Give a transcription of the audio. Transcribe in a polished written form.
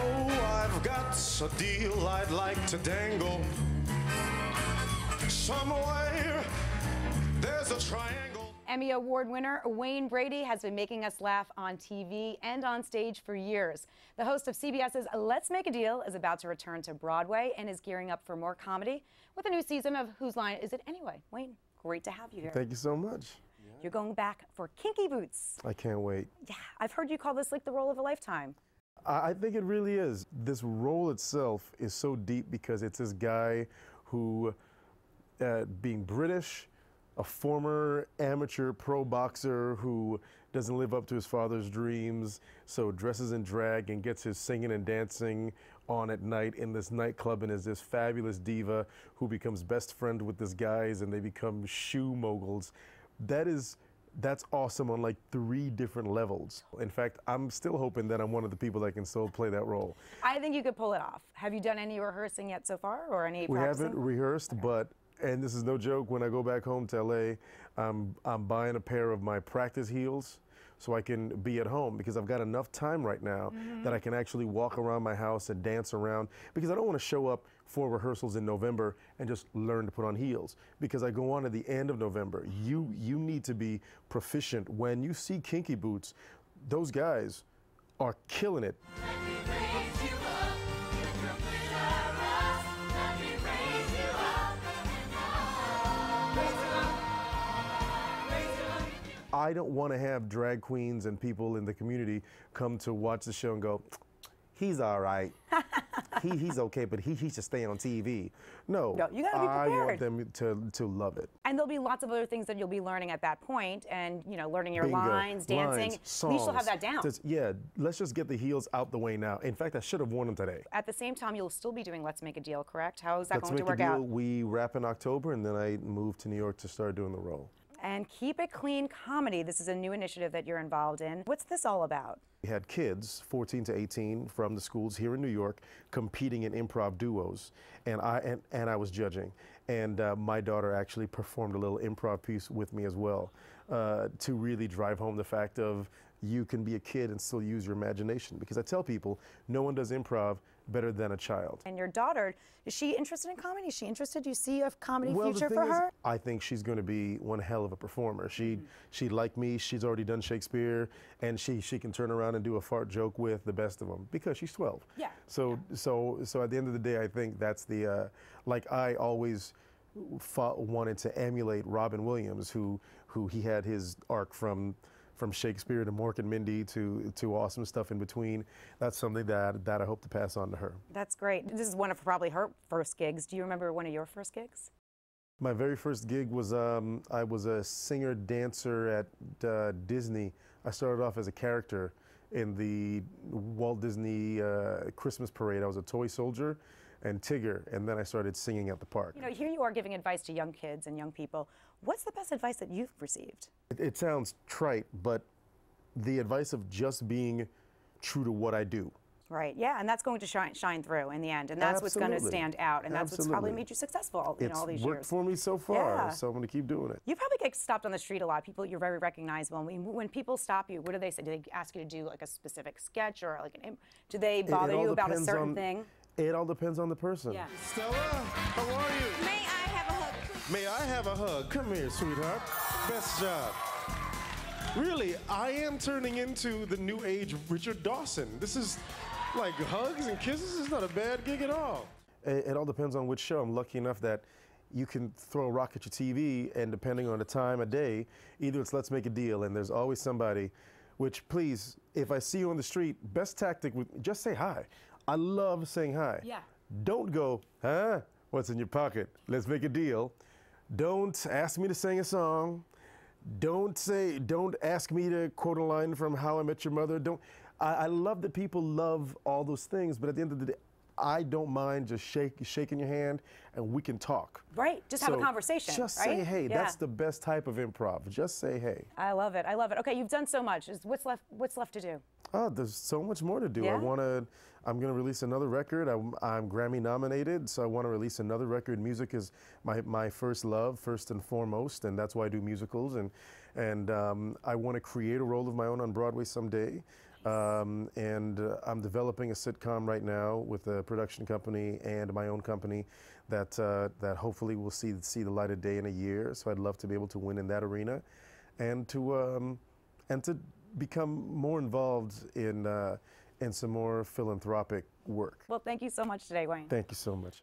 I've got a deal I'd like to dangle. Somewhere there's a triangle. Emmy Award winner Wayne Brady has been making us laugh on TV and on stage for years. The host of CBS's Let's Make a Deal is about to return to Broadway and is gearing up for more comedy with a new season of Whose Line Is It Anyway? Wayne, great to have you here. Thank you so much. You're going back for Kinky Boots. I can't wait. Yeah, I've heard you call this like the role of a lifetime. I think it really is. This role itself is so deep because it's this guy who, being British, a former amateur pro boxer who doesn't live up to his father's dreams, so dresses in drag and gets his singing and dancing on at night in this nightclub, and is this fabulous diva who becomes best friend with this guys and they become shoe moguls. That's awesome on like 3 different levels. In fact, I'm still hoping that I'm one of the people that can still play that role. I think you could pull it off. Have you done any rehearsing yet so far, or any practicing? We haven't rehearsed, but, and this is no joke, when I go back home to LA, I'm buying a pair of my practice heels so I can be at home, because I've got enough time right now that I can actually walk around my house and dance around, because I don't want to show up for rehearsals in November and just learn to put on heels, because I go on at the end of November. You need to be proficient. When you see Kinky Boots, those guys are killing it. I don't want to have drag queens and people in the community come to watch the show and go, he's all right. he's okay, but he should stay on TV. No, you gotta be prepared. I want them to love it. And there'll be lots of other things that you'll be learning at that point, and learning your Bingo. lines, dancing. Songs. You still have that down. Yeah, let's just get the heels out the way now. In fact, I should have worn them today. At the same time, you'll still be doing Let's Make a Deal, correct? How is that Let's going to Make work a Deal, out? we wrap in October, and then I move to New York to start doing the role. And Keep It Clean Comedy. This is a new initiative that you're involved in. What's this all about? We had kids, 14 to 18, from the schools here in New York, competing in improv duos, and I was judging. And my daughter actually performed a little improv piece with me as well, to really drive home the fact of you can be a kid and still use your imagination. Because I tell people, no one does improv better than a child. And your daughter, is she interested in comedy? Is she interested? Do you see a comedy future for her? I think she's going to be one hell of a performer. She like me, she's already done Shakespeare, and she can turn around and do a fart joke with the best of them, because she's 12. Yeah. So at the end of the day, I think that's the, like I always wanted to emulate Robin Williams, who he had his arc from Shakespeare to Mork and Mindy to awesome stuff in between. That's something that I hope to pass on to her. That's great. This is one of probably her first gigs. Do you remember one of your first gigs? My very first gig was, I was a singer-dancer at Disney. I started off as a character in the Walt Disney Christmas parade. I was a toy soldier and Tigger, and then I started singing at the park. Here you are giving advice to young kids and young people. What's the best advice that you've received? It sounds trite, but the advice of just being true to what I do. Right, yeah, and that's going to shine through in the end, and that's what's going to stand out, and that's what's probably made you successful all these years. It's worked for me so far, so I'm going to keep doing it. You probably get stopped on the street a lot. People, you're very recognizable. When people stop you, what do they say? Do they ask you to do like a specific sketch, or like do they bother you about a certain thing? It all depends on the person. Yeah. Stella, how are you? May I have a hug, please? May I have a hug? Come here, sweetheart. Best job. Really, I am turning into the new age Richard Dawson. This is like hugs and kisses. It's not a bad gig at all. It all depends on which show. I'm lucky enough that you can throw a rock at your TV, and depending on the time of day, either it's Let's Make a Deal, and there's always somebody, which please, if I see you on the street, best tactic, just say hi. I love saying hi. Yeah. Don't go, huh? What's in your pocket? Let's make a deal. Don't ask me to sing a song. Don't ask me to quote a line from How I Met Your Mother. I love that people love all those things, but at the end of the day, I don't mind just shaking your hand, and we can talk. Right, just have a conversation. Just right? say hey. Yeah. That's the best type of improv. Just say hey. I love it. I love it. Okay, you've done so much. What's left to do? Oh, there's so much more to do. Yeah? I'm going to release another record. I'm Grammy nominated, so I want to release another record. Music is my first love, first and foremost, and that's why I do musicals. And I want to create a role of my own on Broadway someday. And I'm developing a sitcom right now with a production company and my own company that hopefully will see the light of day in a year. So I'd love to be able to win in that arena, and to become more involved in some more philanthropic work. Well, thank you so much today, Wayne. Thank you so much.